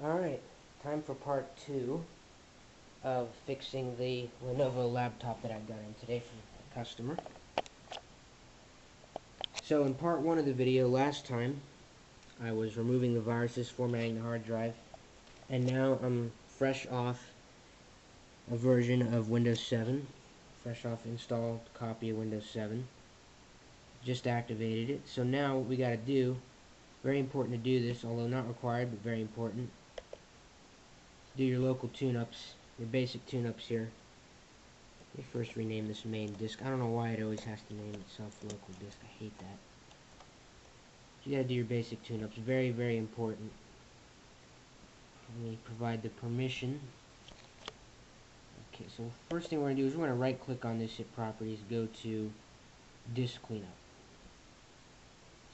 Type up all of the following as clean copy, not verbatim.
Alright, time for part 2 of fixing the Lenovo laptop that I got in today from a customer. So in part 1 of the video last time, I was removing the viruses, formatting the hard drive, and now I'm fresh off a version of Windows 7, fresh off installed copy of Windows 7, just activated it. So now what we got to do, very important to do this, although not required, but very important, do your local tune-ups, your basic tune-ups here. Let me first rename this main disk. I don't know why it always has to name itself local disk. I hate that. You gotta do your basic tune-ups. Very, very important. Let me provide the permission. Okay, so first thing we're gonna do is we're gonna right-click on this, hit Properties, go to Disk Cleanup.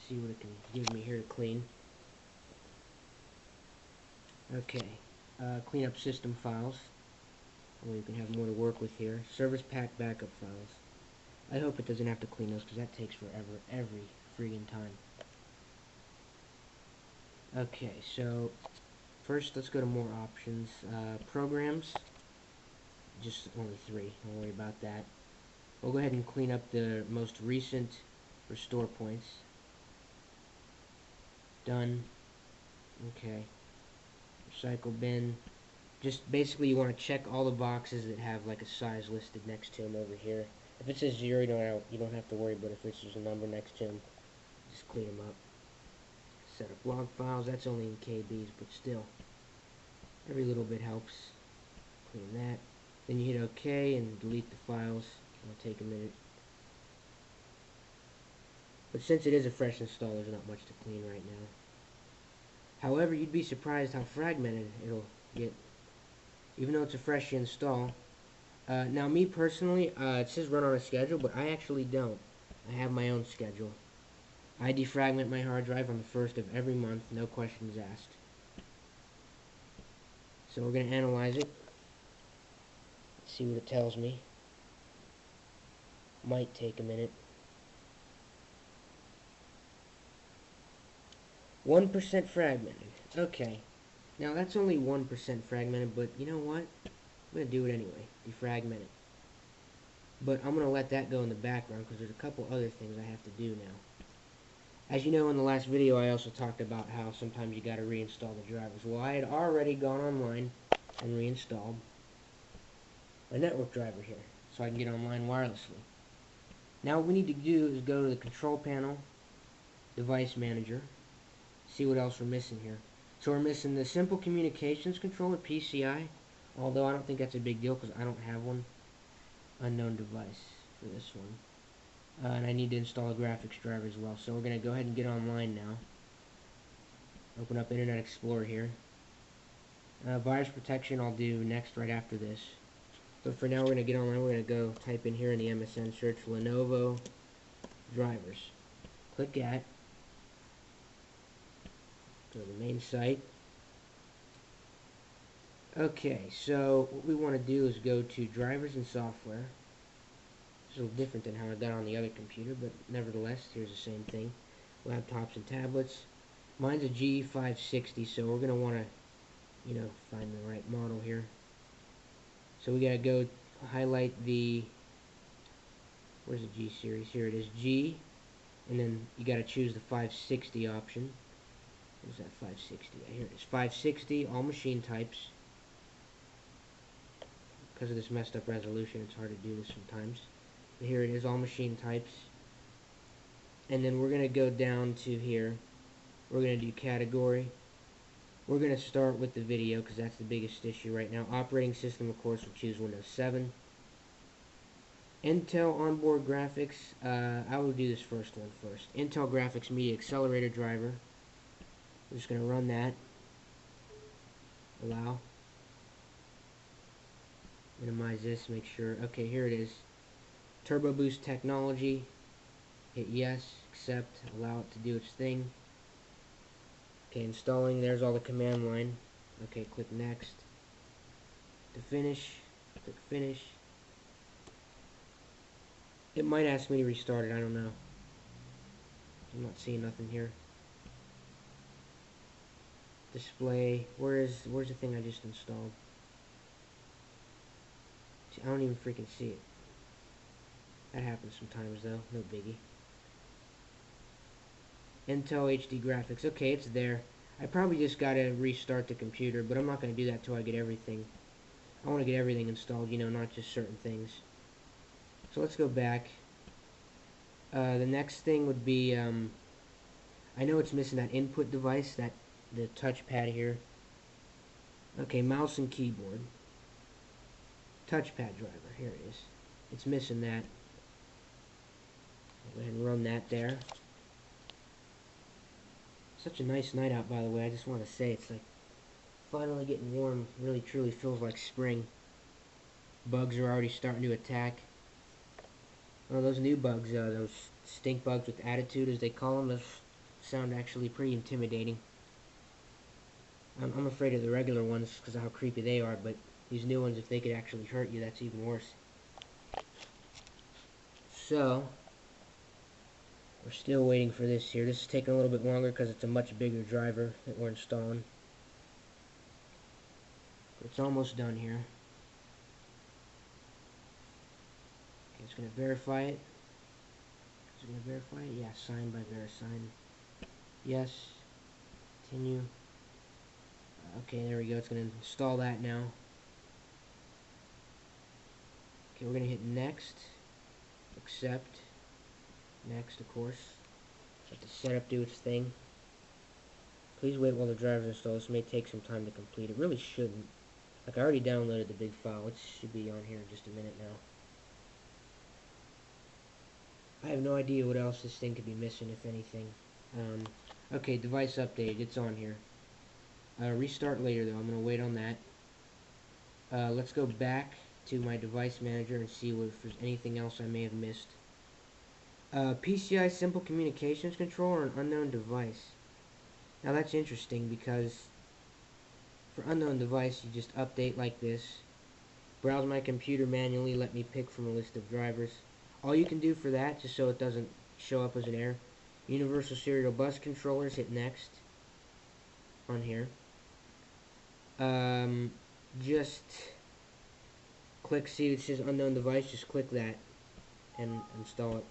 See what it can give me here to clean. Okay, clean up system files. Well, you can have more to work with here. Service pack backup files. I hope it doesn't have to clean those because that takes forever, every friggin' time. Okay, so first let's go to more options. Programs, just only 3. Don't worry about that. We'll go ahead and clean up the most recent restore points. Done. Okay. Recycle bin. Just basically you want to check all the boxes that have like a size listed next to them over here. If it says 0, you don't have to worry, but if it's just a number next to them, just clean them up. Set up log files, that's only in KBs, but still, every little bit helps. Clean that. Then you hit OK and delete the files. It'll take a minute. But since it is a fresh install, there's not much to clean right now. However, you'd be surprised how fragmented it'll get, even though it's a fresh install. Now, me personally, it says run on a schedule, but I actually don't. I have my own schedule. I defragment my hard drive on the 1st of every month, no questions asked. So we're going to analyze it, see what it tells me. Might take a minute. 1% fragmented. Okay. Now that's only 1% fragmented, but you know what? I'm going to do it anyway. Defragment it. But I'm going to let that go in the background because there's a couple other things I have to do now. As you know, in the last video I also talked about how sometimes you got to reinstall the drivers. Well, I had already gone online and reinstalled a network driver here so I can get online wirelessly. Now what we need to do is go to the control panel, device manager, see what else we're missing here. So we're missing the simple communications controller, PCI, although I don't think that's a big deal because I don't have one. Unknown device for this one. And I need to install a graphics driver as well. So we're going to go ahead and get online now. Open up Internet Explorer here. Virus protection I'll do next right after this. But for now we're going to get online. We're going to go type in here in the MSN search Lenovo drivers. Click at. Go to the main site. Okay, so what we want to do is go to drivers and software. It's a little different than how I got on the other computer, but nevertheless, here's the same thing. Laptops and tablets. Mine's a G560, so we're going to want to, find the right model here. So we got to go highlight the, where's the G series? Here it is, G, and then you got to choose the 560 option. Where's that 560? Here it is, 560, all machine types. Because of this messed up resolution, it's hard to do this sometimes. But here it is, all machine types. And then we're going to go down to here. We're going to do category. We're going to start with the video because that's the biggest issue right now. Operating system, of course, we'll choose Windows 7. Intel onboard graphics, I will do this first one first. Intel Graphics Media Accelerator driver. We're just going to run that. Allow. Minimize this, make sure. Okay, here it is. Turbo Boost Technology. Hit yes, accept, allow it to do its thing. Okay, installing. There's all the command line. Okay, click next. To finish, click finish. It might ask me to restart it, I don't know. I'm not seeing nothing here. Display. Where's the thing I just installed? I don't even freaking see it. That happens sometimes though, no biggie. Intel HD graphics. Okay, it's there. I probably just gotta restart the computer, but I'm not gonna do that till I get everything. I want to get everything installed, you know, not just certain things. So let's go back. The next thing would be, I know it's missing that input device, the touchpad here. Okay, mouse and keyboard. Touchpad driver, here it is. It's missing that. I'll go ahead and run that there. Such a nice night out, by the way. I just want to say, it's like finally getting warm. Really, truly feels like spring. Bugs are already starting to attack. Well, those new bugs, those stink bugs with attitude, as they call them, those sound actually pretty intimidating. I'm afraid of the regular ones because of how creepy they are, but these new ones, if they could actually hurt you, that's even worse. So, we're still waiting for this here. This is taking a little bit longer because it's a much bigger driver that we're installing. It's almost done here. Okay, it's going to verify it. Is it going to verify it? Yeah, signed by VeriSign. Yes. Continue. Okay, there we go. It's going to install that now. Okay, we're going to hit next. Accept. Next, of course. Let the setup do its thing. Please wait while the driver is installed. This may take some time to complete. It really shouldn't. Like, I already downloaded the big file. It should be on here in just a minute now. I have no idea what else this thing could be missing, if anything. Okay, device update. It's on here. Restart later, though. I'm going to wait on that. Let's go back to my device manager and see if there's anything else I may have missed. PCI Simple Communications Controller, an unknown device. Now that's interesting because for unknown device, you just update like this. Browse my computer manually, let me pick from a list of drivers. All you can do for that, just so it doesn't show up as an error, Universal Serial Bus Controllers, hit next on here. Just click, see it says unknown device, just click that and install it.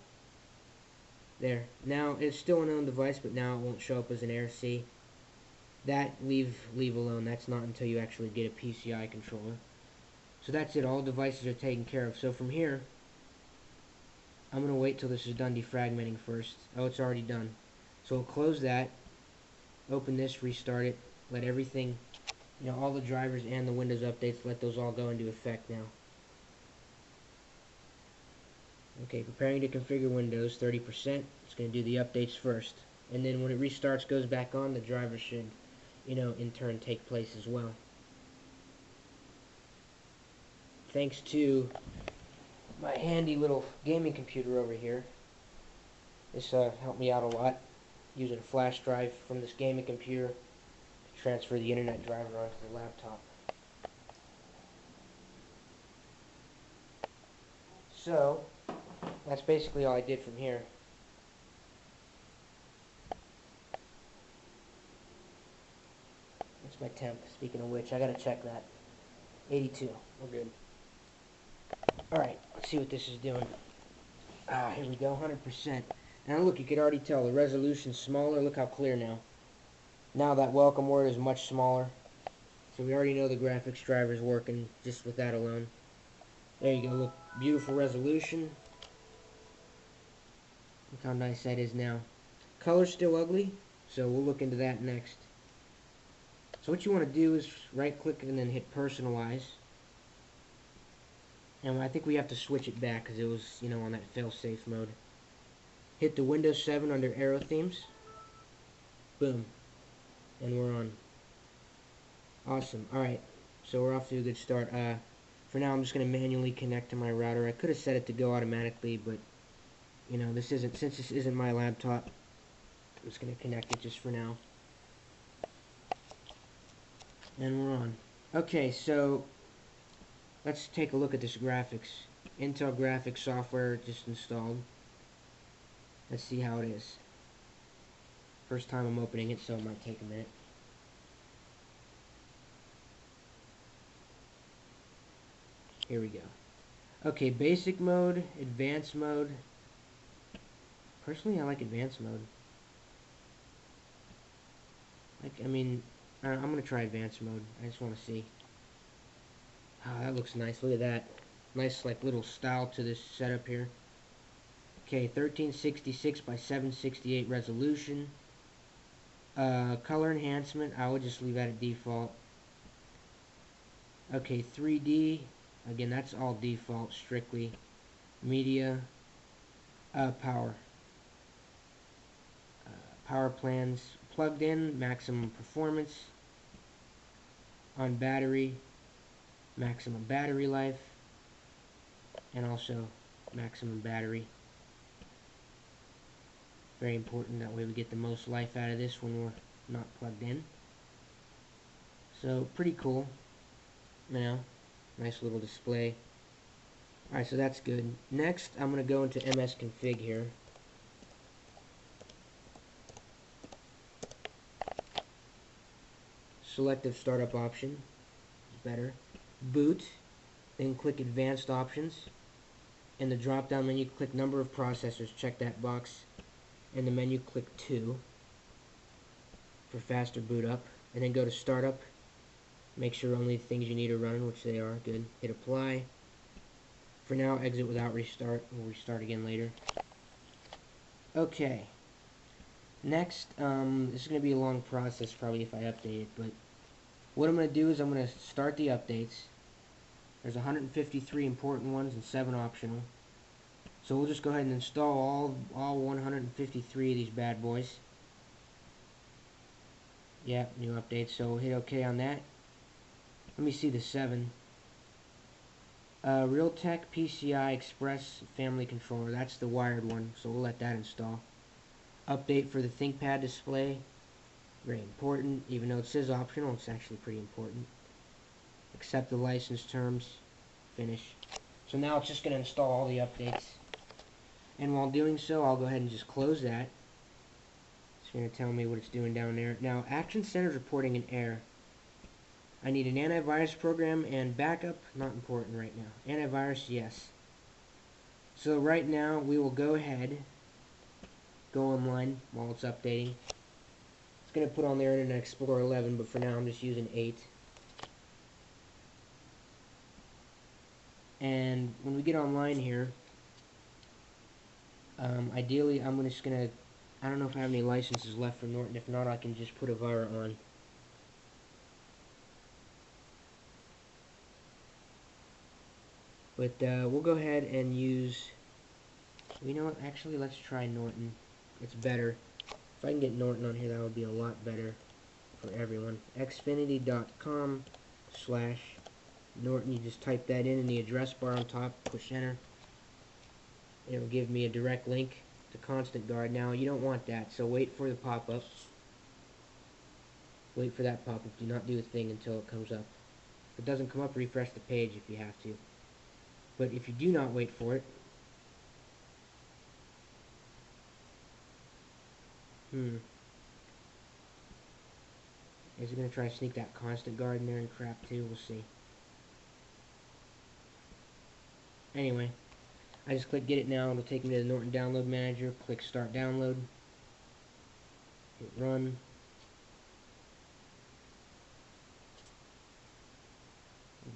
There. Now it's still an unknown device, but now it won't show up as an error. See? That leave alone. That's not until you actually get a PCI controller. So that's it. All devices are taken care of. So from here, I'm going to wait till this is done defragmenting first. Oh, it's already done. So we'll close that, open this, restart it, let everything, you know, all the drivers and the Windows updates, let those all go into effect now. Okay, preparing to configure Windows 30%. It's going to do the updates first. And then when it restarts, goes back on, the driver should, you know, in turn take place as well. Thanks to my handy little gaming computer over here. This helped me out a lot, using a flash drive from this gaming computer to transfer the internet driver onto the laptop. So, that's basically all I did from here. That's my temp, speaking of which. I gotta check that. 82. We're good. Alright, let's see what this is doing. Here we go, 100%. Now look, you could already tell the resolution's smaller. Look how clear now. Now that welcome word is much smaller. So we already know the graphics driver's working just with that alone. There you go, look, beautiful resolution. Look how nice that is now. Color's still ugly, so we'll look into that next. So what you want to do is right click and then hit personalize. And I think we have to switch it back because it was, you know, on that fail-safe mode. Hit the Windows 7 under Arrow Themes. Boom. And we're on. Awesome. Alright. So we're off to a good start. For now, I'm just going to manually connect to my router. I could have set it to go automatically, but, you know, since this isn't my laptop, I'm just going to connect it just for now. And we're on. Okay, so let's take a look at this graphics. Intel graphics software just installed. Let's see how it is. First time I'm opening it, so it might take a minute. Here we go. Okay, basic mode, advanced mode. Personally, I like advanced mode. I mean, I'm gonna try advanced mode. I just want to see. Oh, that looks nice. Look at that. Nice, like, little style to this setup here. Okay, 1366 by 768 resolution. Color enhancement, I would just leave that at default. Okay, 3D. Again, that's all default, strictly. Media. Power. Power plans. Plugged in, maximum performance. On battery, maximum battery life. And also, maximum battery. Very important, that way we get the most life out of this when we're not plugged in. So, pretty cool. You know, nice little display. Alright, so that's good. Next, I'm going to go into MS Config here. Selective startup option is better. Boot, then click Advanced Options. In the drop-down menu, click Number of Processors, check that box. In the menu, click 2 for faster boot up. And then go to Startup. Make sure only the things you need are running, which they are. Good. Hit Apply. For now, exit without restart. We'll restart again later. Okay. Next, this is going to be a long process probably if I update it, but what I'm going to do is I'm going to start the updates. There's 153 important ones and 7 optional. So we'll just go ahead and install all 153 of these bad boys. Yeah, new updates. So hit OK on that. Let me see the 7. Realtek PCI Express Family Controller. That's the wired one, so we'll let that install. Update for the ThinkPad display. Very important. Even though it says optional, it's actually pretty important. Accept the license terms. Finish. So now it's just going to install all the updates. And while doing so, I'll go ahead and just close that. It's going to tell me what it's doing down there. Now, Action Center is reporting an error. I need an antivirus program and backup. Not important right now. Antivirus, yes. So right now, we will go ahead, go online while it's updating. It's going to put on there Internet Explorer 11, but for now I'm just using 8. And when we get online here, ideally I'm just going to, I don't know if I have any licenses left for Norton. If not, I can just put Avira on. But we'll go ahead and use, you know what, actually let's try Norton. It's better. If I can get Norton on here, that would be a lot better for everyone. Xfinity.com/Norton. You just type that in the address bar on top, push enter. It'll give me a direct link to Constant Guard. Now, you don't want that, so wait for the pop-up. Wait for that pop-up. Do not do a thing until it comes up. If it doesn't come up, refresh the page if you have to. But if you do not wait for it, is it going to try to sneak that Constant Guard in there and crap too? We'll see. Anyway, I just click Get It Now. It'll take me to the Norton Download Manager. Click Start Download. Hit Run.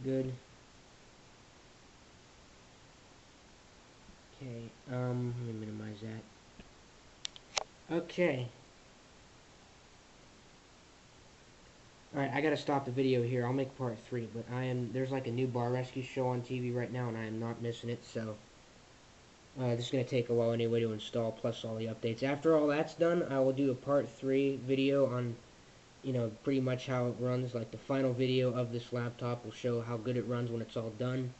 Good. Okay, let me minimize that. Okay. Alright, I gotta stop the video here. I'll make part 3, but there's like a new bar rescue show on TV right now, and I am not missing it, so this is gonna take a while anyway to install, plus all the updates. After all that's done, I will do a part 3 video on, pretty much how it runs. Like the final video of this laptop will show how good it runs when it's all done.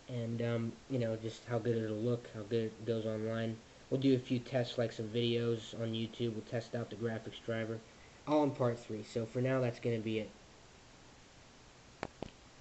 And, just how good it'll look, how good it goes online. We'll do a few tests, like some videos on YouTube. We'll test out the graphics driver. All in part 3. So for now, that's going to be it.